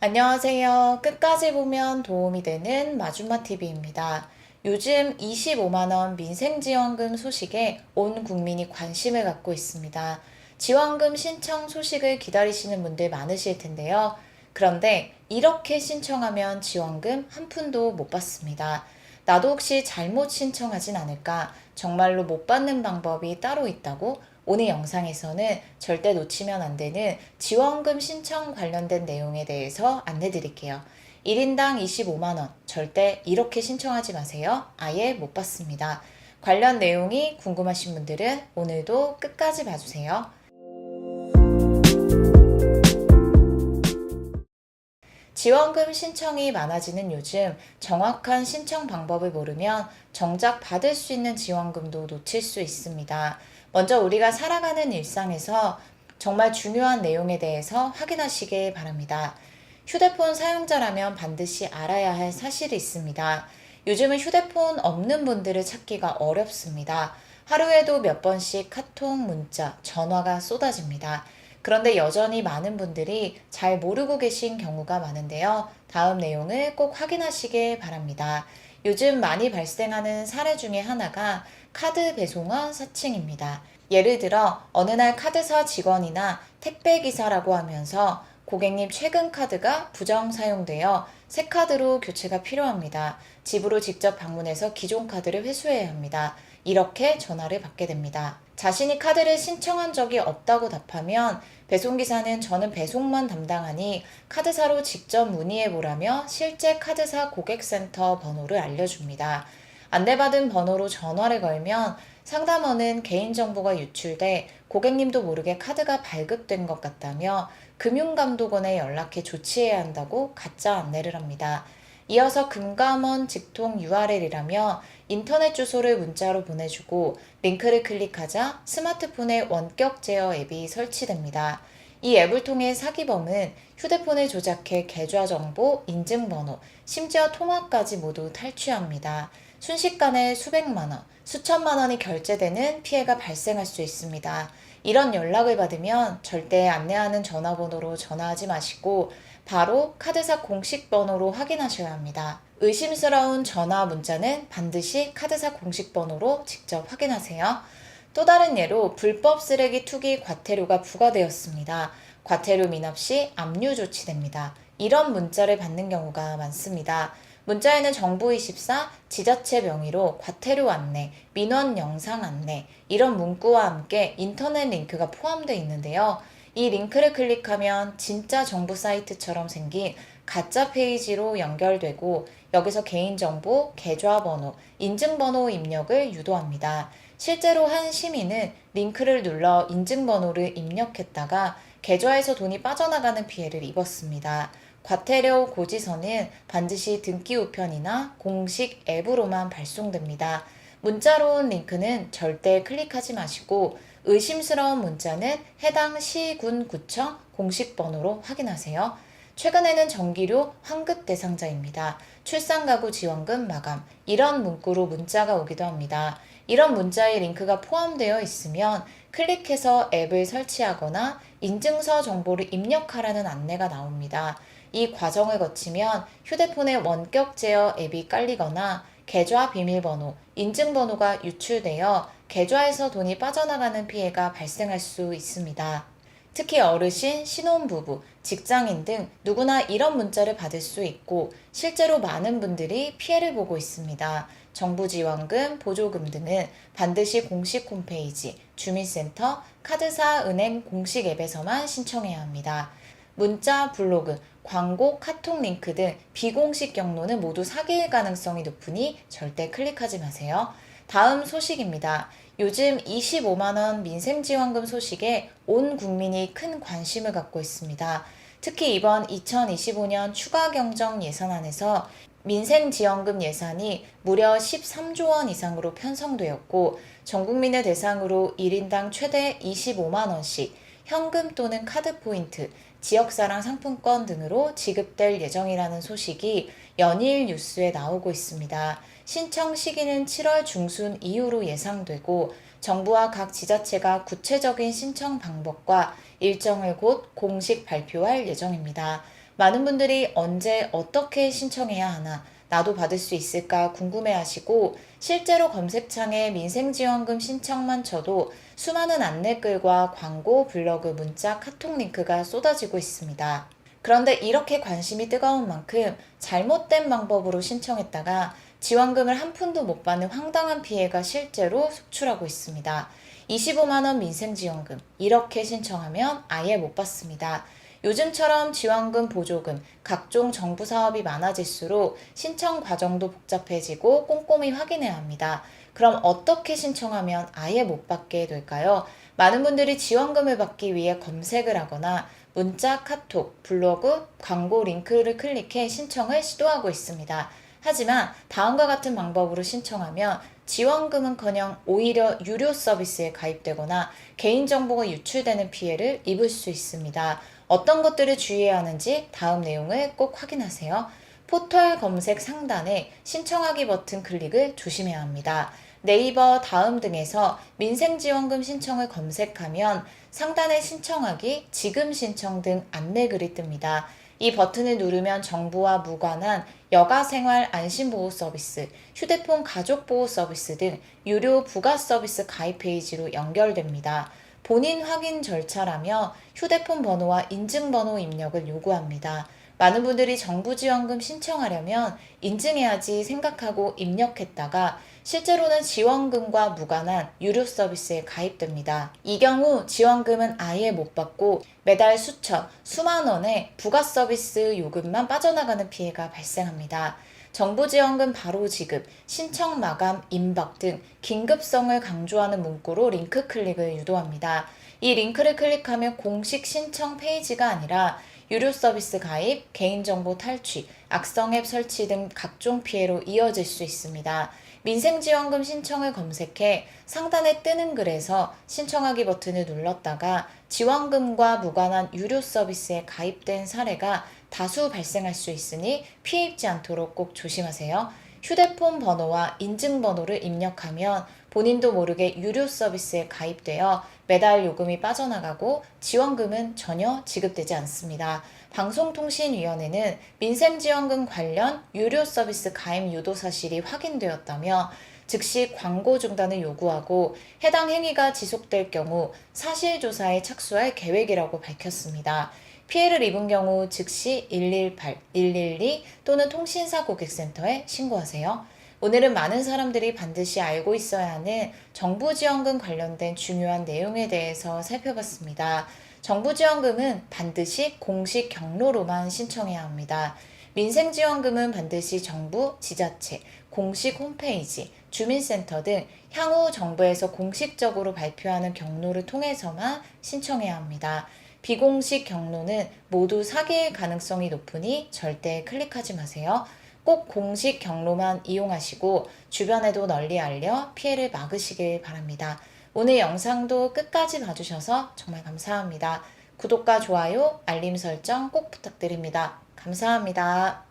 안녕하세요. 끝까지 보면 도움이 되는 마줌마TV입니다. 요즘 25만원 민생지원금 소식에 온 국민이 관심을 갖고 있습니다. 지원금 신청 소식을 기다리시는 분들 많으실 텐데요. 그런데 이렇게 신청하면 지원금 한 푼도 못 받습니다. 나도 혹시 잘못 신청하진 않을까? 정말로 못 받는 방법이 따로 있다고? 오늘 영상에서는 절대 놓치면 안 되는 지원금 신청 관련된 내용에 대해서 안내 드릴게요. 1인당 25만원, 절대 이렇게 신청하지 마세요. 아예 못 받습니다. 관련 내용이 궁금하신 분들은 오늘도 끝까지 봐주세요. 지원금 신청이 많아지는 요즘 정확한 신청 방법을 모르면 정작 받을 수 있는 지원금도 놓칠 수 있습니다. 먼저 우리가 살아가는 일상에서 정말 중요한 내용에 대해서 확인하시길 바랍니다. 휴대폰 사용자라면 반드시 알아야 할 사실이 있습니다. 요즘은 휴대폰 없는 분들을 찾기가 어렵습니다. 하루에도 몇 번씩 카톡, 문자, 전화가 쏟아집니다. 그런데 여전히 많은 분들이 잘 모르고 계신 경우가 많은데요. 다음 내용을 꼭 확인하시길 바랍니다. 요즘 많이 발생하는 사례 중에 하나가 카드 배송원 사칭입니다. 예를 들어 어느 날 카드사 직원이나 택배기사라고 하면서 고객님 최근 카드가 부정 사용되어 새 카드로 교체가 필요합니다. 집으로 직접 방문해서 기존 카드를 회수해야 합니다. 이렇게 전화를 받게 됩니다. 자신이 카드를 신청한 적이 없다고 답하면 배송기사는 저는 배송만 담당하니 카드사로 직접 문의해보라며 실제 카드사 고객센터 번호를 알려줍니다. 안내받은 번호로 전화를 걸면 상담원은 개인정보가 유출돼 고객님도 모르게 카드가 발급된 것 같다며 금융감독원에 연락해 조치해야 한다고 가짜 안내를 합니다. 이어서 금감원 직통 URL이라며 인터넷 주소를 문자로 보내주고 링크를 클릭하자 스마트폰에 원격 제어 앱이 설치됩니다. 이 앱을 통해 사기범은 휴대폰을 조작해 계좌 정보, 인증번호, 심지어 통화까지 모두 탈취합니다. 순식간에 수백만 원, 수천만 원이 결제되는 피해가 발생할 수 있습니다. 이런 연락을 받으면 절대 안내하는 전화번호로 전화하지 마시고 바로 카드사 공식 번호로 확인하셔야 합니다. 의심스러운 전화 문자는 반드시 카드사 공식 번호로 직접 확인하세요. 또 다른 예로 불법 쓰레기 투기 과태료가 부과되었습니다. 과태료 미납 시 압류 조치됩니다. 이런 문자를 받는 경우가 많습니다. 문자에는 정부24 지자체 명의로 과태료 안내, 민원 영상 안내 이런 문구와 함께 인터넷 링크가 포함되어 있는데요. 이 링크를 클릭하면 진짜 정부 사이트처럼 생긴 가짜 페이지로 연결되고 여기서 개인정보, 계좌번호, 인증번호 입력을 유도합니다. 실제로 한 시민은 링크를 눌러 인증번호를 입력했다가 계좌에서 돈이 빠져나가는 피해를 입었습니다. 과태료 고지서는 반드시 등기 우편이나 공식 앱으로만 발송됩니다. 문자로 온 링크는 절대 클릭하지 마시고 의심스러운 문자는 해당 시, 군, 구청 공식 번호로 확인하세요. 최근에는 전기료 환급 대상자입니다. 출산가구 지원금 마감 이런 문구로 문자가 오기도 합니다. 이런 문자에 링크가 포함되어 있으면 클릭해서 앱을 설치하거나 인증서 정보를 입력하라는 안내가 나옵니다. 이 과정을 거치면 휴대폰에 원격 제어 앱이 깔리거나 계좌 비밀번호, 인증번호가 유출되어 계좌에서 돈이 빠져나가는 피해가 발생할 수 있습니다. 특히 어르신, 신혼부부, 직장인 등 누구나 이런 문자를 받을 수 있고 실제로 많은 분들이 피해를 보고 있습니다. 정부 지원금, 보조금 등은 반드시 공식 홈페이지, 주민센터, 카드사, 은행 공식 앱에서만 신청해야 합니다. 문자, 블로그, 광고, 카톡 링크 등 비공식 경로는 모두 사기일 가능성이 높으니 절대 클릭하지 마세요. 다음 소식입니다. 요즘 25만원 민생지원금 소식에 온 국민이 큰 관심을 갖고 있습니다. 특히 이번 2025년 추가경정 예산안에서 민생지원금 예산이 무려 13조 원 이상으로 편성되었고 전 국민을 대상으로 1인당 최대 25만원씩 현금 또는 카드 포인트, 지역사랑 상품권 등으로 지급될 예정이라는 소식이 연일 뉴스에 나오고 있습니다. 신청 시기는 7월 중순 이후로 예상되고 정부와 각 지자체가 구체적인 신청 방법과 일정을 곧 공식 발표할 예정입니다. 많은 분들이 언제 어떻게 신청해야 하나, 나도 받을 수 있을까 궁금해 하시고, 실제로 검색창에 민생지원금 신청만 쳐도 수많은 안내글과 광고, 블로그, 문자, 카톡 링크가 쏟아지고 있습니다. 그런데 이렇게 관심이 뜨거운 만큼 잘못된 방법으로 신청했다가 지원금을 한 푼도 못 받는 황당한 피해가 실제로 속출하고 있습니다. 25만 원 민생지원금 이렇게 신청하면 아예 못 받습니다. 요즘처럼 지원금, 보조금, 각종 정부 사업이 많아질수록 신청 과정도 복잡해지고 꼼꼼히 확인해야 합니다. 그럼 어떻게 신청하면 아예 못 받게 될까요? 많은 분들이 지원금을 받기 위해 검색을 하거나 문자, 카톡, 블로그, 광고 링크를 클릭해 신청을 시도하고 있습니다. 하지만 다음과 같은 방법으로 신청하면 지원금은커녕 오히려 유료 서비스에 가입되거나 개인정보가 유출되는 피해를 입을 수 있습니다. 어떤 것들을 주의해야 하는지 다음 내용을 꼭 확인하세요. 포털 검색 상단에 신청하기 버튼 클릭을 조심해야 합니다. 네이버, 다음 등에서 민생지원금 신청을 검색하면 상단에 신청하기, 지금 신청 등 안내글이 뜹니다. 이 버튼을 누르면 정부와 무관한 여가생활 안심보호 서비스, 휴대폰 가족보호 서비스 등 유료 부가 서비스 가입 페이지로 연결됩니다. 본인 확인 절차라며 휴대폰 번호와 인증번호 입력을 요구합니다. 많은 분들이 정부 지원금 신청하려면 인증해야지 생각하고 입력했다가 실제로는 지원금과 무관한 유료 서비스에 가입됩니다. 이 경우 지원금은 아예 못 받고 매달 수천, 수만 원의 부가 서비스 요금만 빠져나가는 피해가 발생합니다. 정부 지원금 바로 지급, 신청 마감, 임박 등 긴급성을 강조하는 문구로 링크 클릭을 유도합니다. 이 링크를 클릭하면 공식 신청 페이지가 아니라 유료 서비스 가입, 개인정보 탈취, 악성 앱 설치 등 각종 피해로 이어질 수 있습니다. 민생지원금 신청을 검색해 상단에 뜨는 글에서 신청하기 버튼을 눌렀다가 지원금과 무관한 유료 서비스에 가입된 사례가 다수 발생할 수 있으니 피해 입지 않도록 꼭 조심하세요. 휴대폰 번호와 인증번호를 입력하면 본인도 모르게 유료 서비스에 가입되어 매달 요금이 빠져나가고 지원금은 전혀 지급되지 않습니다. 방송통신위원회는 민생지원금 관련 유료 서비스 가입 유도 사실이 확인되었다며 즉시 광고 중단을 요구하고 해당 행위가 지속될 경우 사실조사에 착수할 계획이라고 밝혔습니다. 피해를 입은 경우 즉시 118, 112 또는 통신사 고객센터에 신고하세요. 오늘은 많은 사람들이 반드시 알고 있어야 하는 정부 지원금 관련된 중요한 내용에 대해서 살펴봤습니다. 정부 지원금은 반드시 공식 경로로만 신청해야 합니다. 민생지원금은 반드시 정부, 지자체, 공식 홈페이지, 주민센터 등 향후 정부에서 공식적으로 발표하는 경로를 통해서만 신청해야 합니다. 비공식 경로는 모두 사기일 가능성이 높으니 절대 클릭하지 마세요. 꼭 공식 경로만 이용하시고 주변에도 널리 알려 피해를 막으시길 바랍니다. 오늘 영상도 끝까지 봐주셔서 정말 감사합니다. 구독과 좋아요, 알림 설정 꼭 부탁드립니다. 감사합니다.